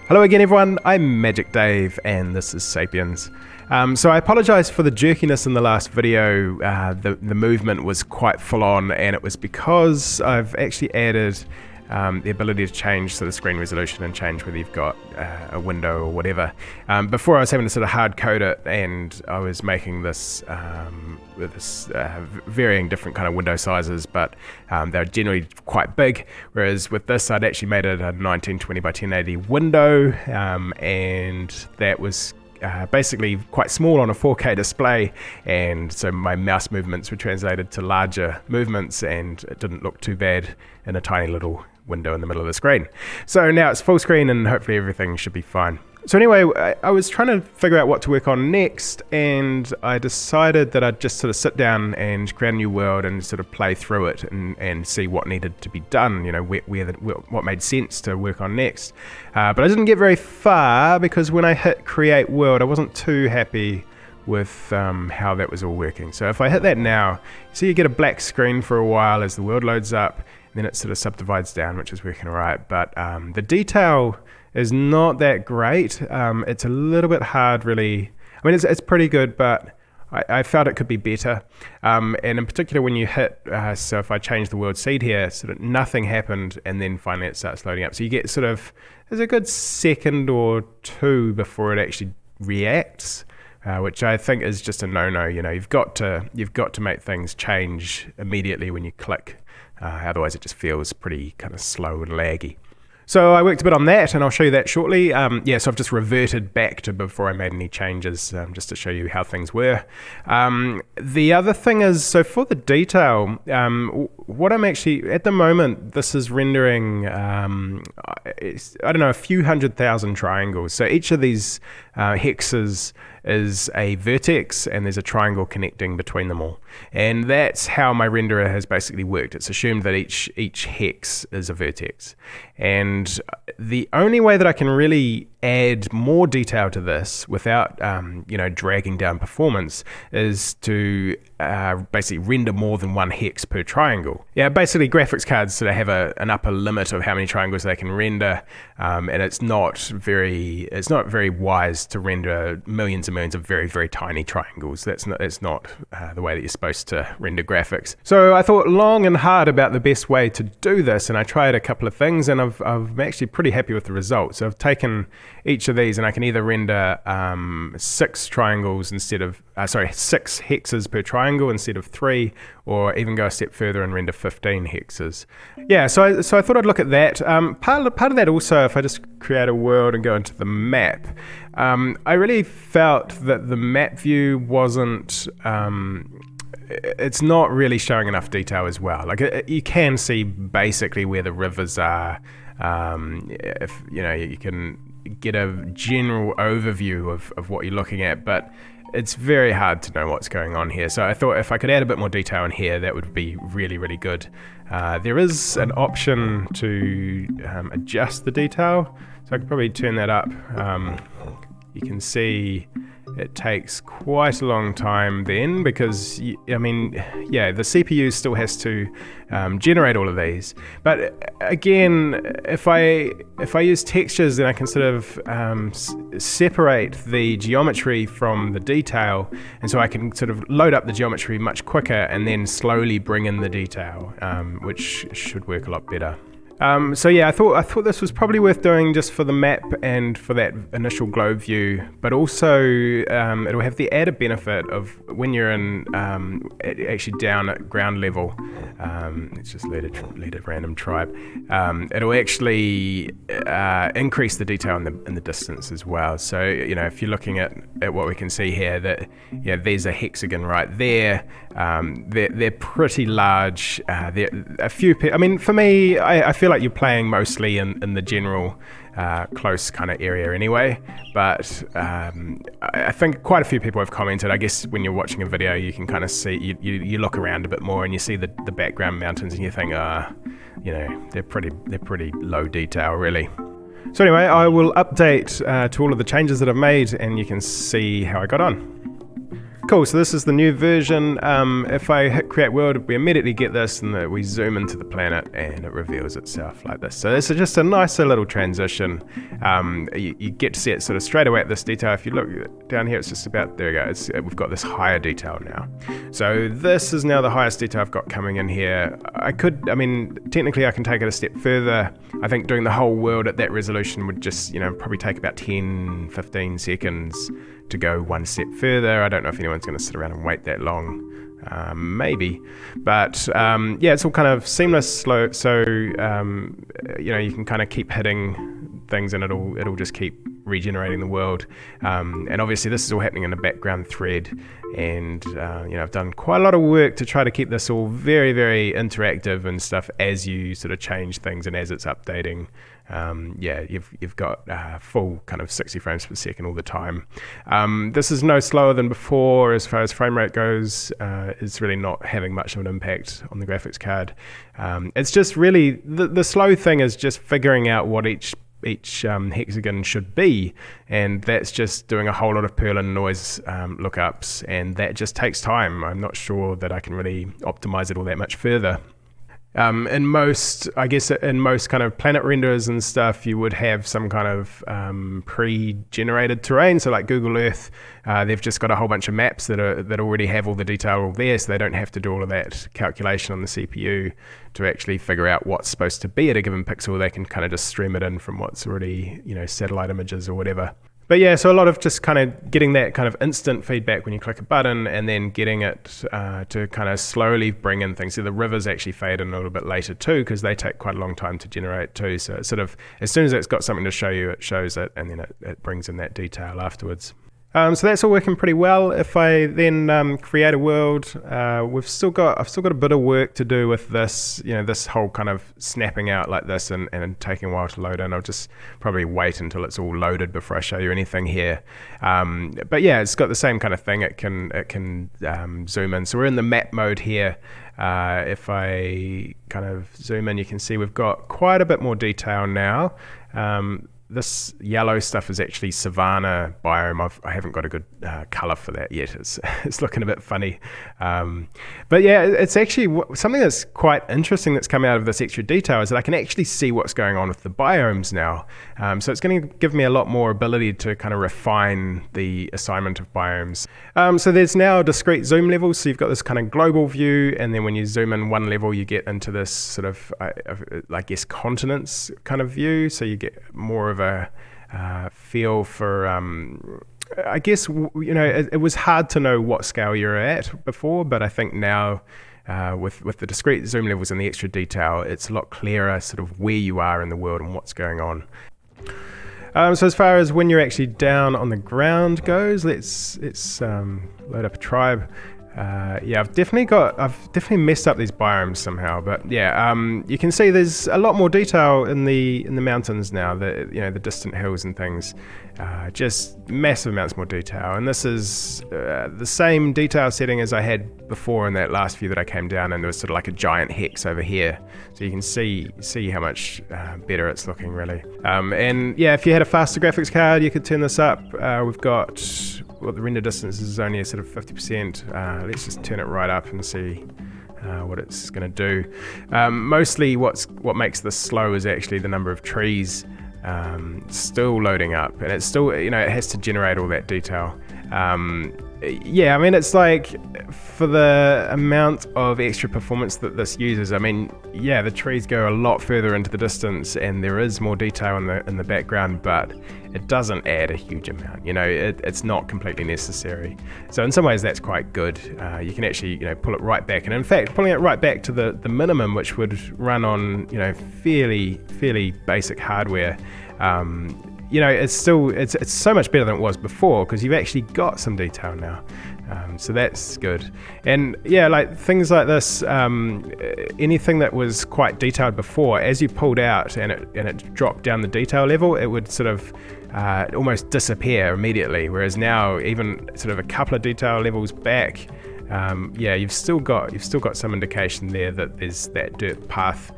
Hello again everyone, I'm Magic Dave and this is Sapiens. So I apologise for the jerkiness in the last video. The movement was quite full on, and it was because I've actually added the ability to change sort of screen resolution and change whether you've got a window or whatever. Before I was having to sort of hard code it, and I was making this with this varying different kind of window sizes, but they're generally quite big, whereas with this I'd actually made it a 1920 by 1080 window, and that was basically quite small on a 4K display, and so my mouse movements were translated to larger movements, and it didn't look too bad in a tiny little window in the middle of the screen. So now it's full screen and hopefully everything should be fine. So anyway, I was trying to figure out what to work on next, and I decided that I'd just sort of sit down and create a new world and sort of play through it and see what needed to be done, you know, what made sense to work on next. But I didn't get very far because when I hit create world, I wasn't too happy with how that was all working. So if I hit that now, see you get a black screen for a while as the world loads up, and then it sort of subdivides down, which is working all right. But the detail is not that great. It's a little bit hard, really. I mean, it's pretty good, but I felt it could be better. And in particular, when you hit, so if I change the world seed here, sort of nothing happened, and then finally it starts loading up. So you get sort of, there's a good second or two before it actually reacts, which I think is just a no-no. You know, you've got to make things change immediately when you click. Otherwise, it just feels pretty kind of slow and laggy. So I worked a bit on that, and I'll show you that shortly. So I've just reverted back to before I made any changes, just to show you how things were. The other thing is, so for the detail, what I'm actually, at the moment, this is rendering, I don't know, a few 100,000 triangles. So each of these hexes is a vertex, and there's a triangle connecting between them all. And that's how my renderer has basically worked. It's assumed that each hex is a vertex. And the only way that I can really add more detail to this without dragging down performance is to basically render more than one hex per triangle. Yeah, basically graphics cards sort of have an upper limit of how many triangles they can render, and it's not very wise to render millions and millions of very, very tiny triangles. That's not the way that you're supposed to render graphics. So I thought long and hard about the best way to do this, and I tried a couple of things, and I'm actually pretty happy with the results. So I've taken each of these, and I can either render 6 triangles instead of 6 hexes per triangle instead of 3, or even go a step further and render 15 hexes. Yeah, so I thought I'd look at that. Part of that also, if I just create a world and go into the map, I really felt that the map view wasn't. It's not really showing enough detail as well. Like you can see basically where the rivers are. If you can get a general overview of what you're looking at, but it's very hard to know what's going on here. So I thought if I could add a bit more detail in here, that would be really, really good. There is an option to adjust the detail, so I could probably turn that up. You can see it takes quite a long time then, because the CPU still has to generate all of these. But again, if I use textures, then I can sort of separate the geometry from the detail, and so I can sort of load up the geometry much quicker and then slowly bring in the detail, which should work a lot better. I thought this was probably worth doing just for the map and for that initial globe view, but also it'll have the added benefit of when you're in actually down at ground level. Let's just let it random tribe. It'll actually increase the detail in the distance as well. So if you're looking at what we can see here, that there's a hexagon right there. They're pretty large. For me, I feel like you're playing mostly in the general close kind of area anyway, but I think quite a few people have commented. I guess when you're watching a video, you can kind of see, you look around a bit more and you see the background mountains, and you think, they're pretty low detail really. So anyway, I will update to all of the changes that I've made, and you can see how I got on. Cool, so this is the new version. If I hit create world, we immediately get this, and we zoom into the planet and it reveals itself like this. So this is just a nicer little transition. You get to see it sort of straight away at this detail. If you look down here, it's just about, there we go, we've got this higher detail now. So this is now the highest detail I've got coming in here. Technically I can take it a step further. I think doing the whole world at that resolution would just, probably take about 10, 15 seconds to go one step further. I don't know if anyone's going to sit around and wait that long. Maybe, but it's all kind of seamless, slow. So you can kind of keep hitting things, and it'll just keep regenerating the world. And obviously, this is all happening in a background thread. And I've done quite a lot of work to try to keep this all very, very interactive and stuff as you sort of change things and as it's updating. You've got full kind of 60 frames per second all the time. This is no slower than before as far as frame rate goes. It's really not having much of an impact on the graphics card. It's just really, the slow thing is just figuring out what each hexagon should be, and that's just doing a whole lot of Perlin noise lookups, and that just takes time. I'm not sure that I can really optimize it all that much further. In most kind of planet renderers and stuff, you would have some kind of pre-generated terrain. So like Google Earth, they've just got a whole bunch of maps that already have all the detail all there, so they don't have to do all of that calculation on the CPU to actually figure out what's supposed to be at a given pixel. They can kind of just stream it in from what's already, satellite images or whatever. But yeah, so a lot of just kind of getting that kind of instant feedback when you click a button, and then getting it to kind of slowly bring in things. So the rivers actually fade in a little bit later too, because they take quite a long time to generate too. So it's sort of, as soon as it's got something to show you, it shows it, and then it brings in that detail afterwards. So that's all working pretty well. If I then create a world, I've still got a bit of work to do with this, this whole kind of snapping out like this and taking a while to load in. I'll just probably wait until it's all loaded before I show you anything here. But yeah, it's got the same kind of thing. It can zoom in. So we're in the map mode here. If I kind of zoom in, you can see we've got quite a bit more detail now. This yellow stuff is actually savanna biome. I haven't got a good color for that yet. It's looking a bit funny. But yeah, it's actually something that's quite interesting that's come out of this extra detail is that I can actually see what's going on with the biomes now. So it's going to give me a lot more ability to kind of refine the assignment of biomes. So there's now discrete zoom levels. So you've got this kind of global view, and then when you zoom in one level, you get into this sort of, I guess, continents kind of view. So you get more of a feel for, I guess, it was hard to know what scale you're at before, but I think now with the discrete zoom levels and the extra detail, it's a lot clearer sort of where you are in the world and what's going on. So as far as when you're actually down on the ground goes, let's load up a tribe. I've definitely messed up these biomes somehow, but yeah, you can see there's a lot more detail in the mountains now. The distant hills and things, just massive amounts more detail. And this is the same detail setting as I had before in that last view that I came down, and there was sort of like a giant hex over here, so you can see how much better it's looking really. And yeah, if you had a faster graphics card, you could turn this up. We've got, the render distance is only a sort of 50%. Let's just turn it right up and see what it's going to do. Mostly what makes this slow is actually the number of trees still loading up, and it's still, it has to generate all that detail. It's like, for the amount of extra performance that this uses, the trees go a lot further into the distance, and there is more detail in the background, but it doesn't add a huge amount. It's not completely necessary. So in some ways that's quite good. You can actually pull it right back, and in fact pulling it right back to the minimum, which would run on fairly basic hardware. It's so much better than it was before, because you've actually got some detail now. So that's good. And yeah, like things like this, anything that was quite detailed before, as you pulled out and it dropped down the detail level, it would sort of almost disappear immediately. Whereas now, even sort of a couple of detail levels back, you've still got some indication there that there's that dirt path,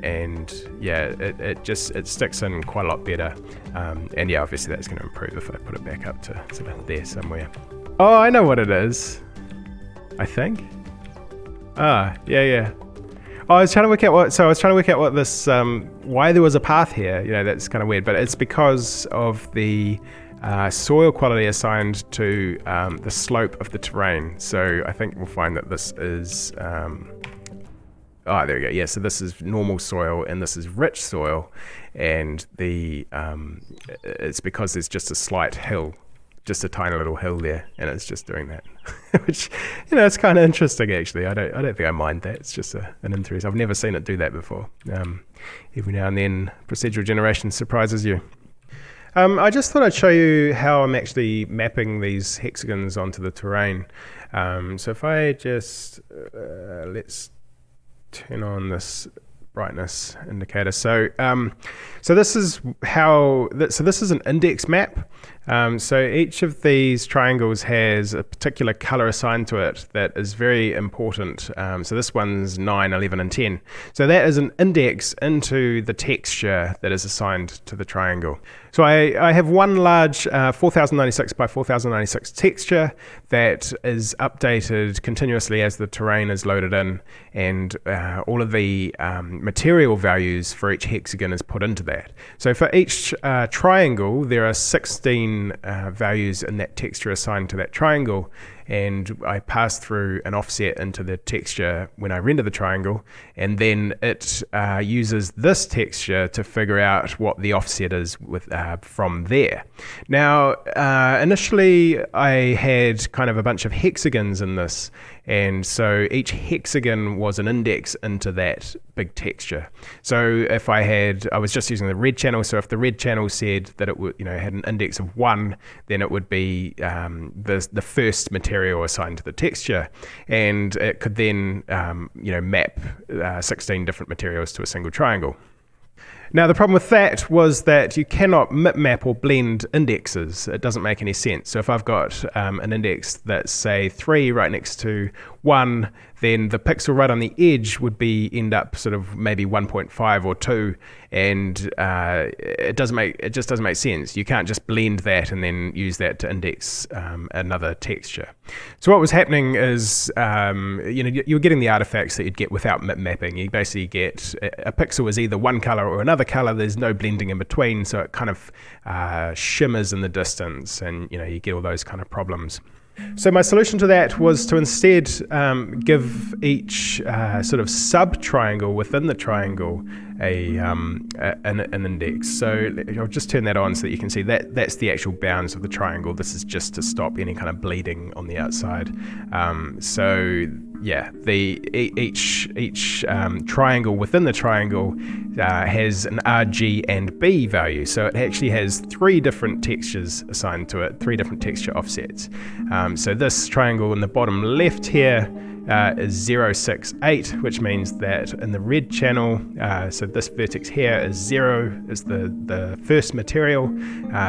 and yeah, it sticks in quite a lot better. And yeah, obviously that's going to improve if I put it back up to sort of there somewhere. Oh, I know what it is. I think. Yeah. Oh, I was trying to work out what this, why there was a path here. That's kind of weird, but it's because of the soil quality assigned to the slope of the terrain. So I think we'll find that this is, there we go. Yeah, so this is normal soil and this is rich soil, and it's because there's just a slight hill. Just a tiny little hill there, and it's just doing that, which it's kind of interesting actually. I don't think I mind that. It's just an interest. I've never seen it do that before. Every now and then, procedural generation surprises you. I just thought I'd show you how I'm actually mapping these hexagons onto the terrain. So if I just let's turn on this brightness indicator. So this is this is an index map. So each of these triangles has a particular color assigned to it that is very important. So this one's 9, 11, and 10. So that is an index into the texture that is assigned to the triangle. So I have one large 4096 by 4096 texture that is updated continuously as the terrain is loaded in, and all of the material values for each hexagon is put into that. So for each triangle, there are 16 values in that texture assigned to that triangle, and I pass through an offset into the texture when I render the triangle, and then it uses this texture to figure out what the offset is from there. Now, initially I had kind of a bunch of hexagons in this, and so each hexagon was an index into that big texture. So if I was just using the red channel, so if the red channel said that it would, had an index of 1, then it would be the first material assigned to the texture, and it could then map 16 different materials to a single triangle. Now the problem with that was that you cannot map or blend indexes. It doesn't make any sense. So if I've got an index that's say 3 right next to 1, then the pixel right on the edge would end up sort of maybe 1.5 or 2, and it just doesn't make sense. You can't just blend that and then use that to index another texture. So what was happening is you were getting the artifacts that you'd get without mapping. You basically get a pixel is either one color or another color. There's no blending in between, so it kind of shimmers in the distance, and you get all those kind of problems. So my solution to that was to instead give each sort of sub-triangle within the triangle an index. So I'll just turn that on so that you can see that's the actual bounds of the triangle. This is just to stop any kind of bleeding on the outside. So yeah, each triangle within the triangle has an R, G, and B value. So it actually has 3 different textures assigned to it, 3 different texture offsets. So this triangle in the bottom left here is 0, 6, 8, which means that in the red channel, so this vertex here is 0, is the first material,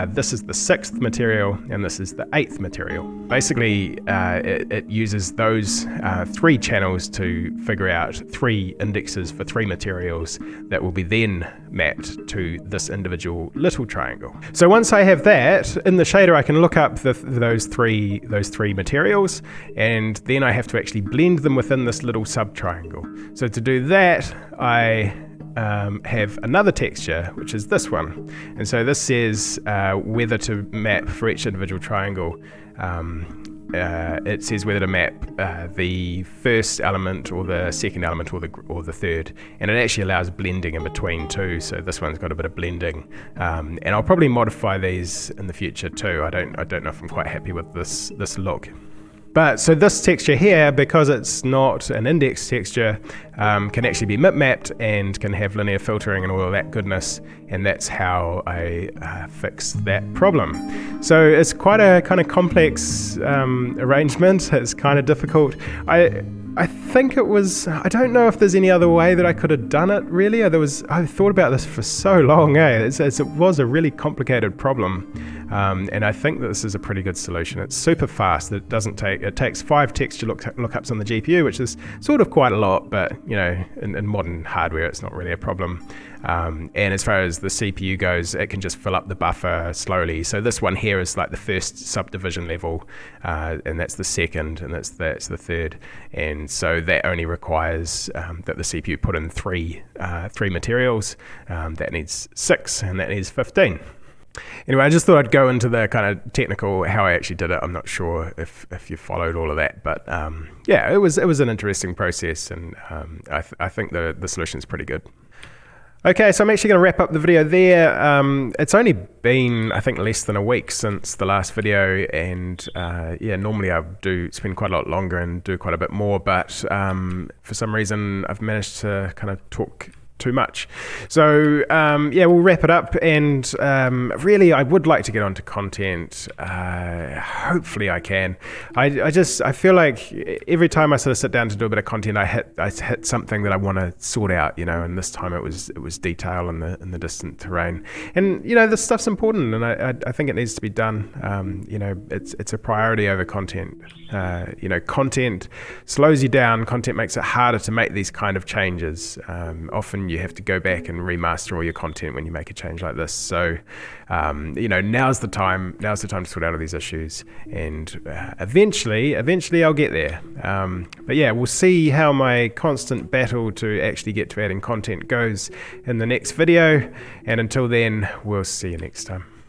this is the 6th material, and this is the 8th material. Basically, it uses those 3 channels to figure out 3 indexes for 3 materials that will be then mapped to this individual little triangle. So once I have that, in the shader I can look up those three materials, and then I have to actually blend them within this little sub-triangle. So to do that, I have another texture, which is this one. And so this says whether to map for each individual triangle. It says whether to map the first element or the second element or the third, and it actually allows blending in between too. So this one's got a bit of blending, and I'll probably modify these in the future too. I don't know if I'm quite happy with this look. But so this texture here, because it's not an index texture, can actually be mapped and can have linear filtering and all of that goodness, and that's how I fix that problem. So it's quite a kind of complex arrangement. It's kind of difficult. I think it was, I don't know if there's any other way that I could have done it really. I thought about this for so long, it was a really complicated problem. And I think that this is a pretty good solution. It's super fast. It takes 5 texture lookups on the GPU, which is sort of quite a lot, but in modern hardware, it's not really a problem. And as far as the CPU goes, it can just fill up the buffer slowly. So this one here is like the first subdivision level, and that's the second, and that's the third. And so that only requires that the CPU put in three materials. That needs 6, and that needs 15. Anyway, I just thought I'd go into the kind of technical how I actually did it. I'm not sure if you followed all of that, but yeah, it was an interesting process, and I think the solution is pretty good. Okay, so I'm actually going to wrap up the video there. It's only been, I think, less than a week since the last video, and yeah, normally I do spend quite a lot longer and do quite a bit more, but for some reason I've managed to kind of talk too much. So yeah, we'll wrap it up, and really I would like to get onto content. Hopefully I can. I feel like every time I sort of sit down to do a bit of content, I hit something that I want to sort out, and this time it was detail in the distant terrain, and this stuff's important, and I think it needs to be done. It's a priority over content. Content slows you down. Content makes it harder to make these kind of changes. Often you have to go back and remaster all your content when you make a change like this. So, now's the time to sort out all these issues, and eventually I'll get there. But yeah, we'll see how my constant battle to actually get to adding content goes in the next video. And until then, we'll see you next time.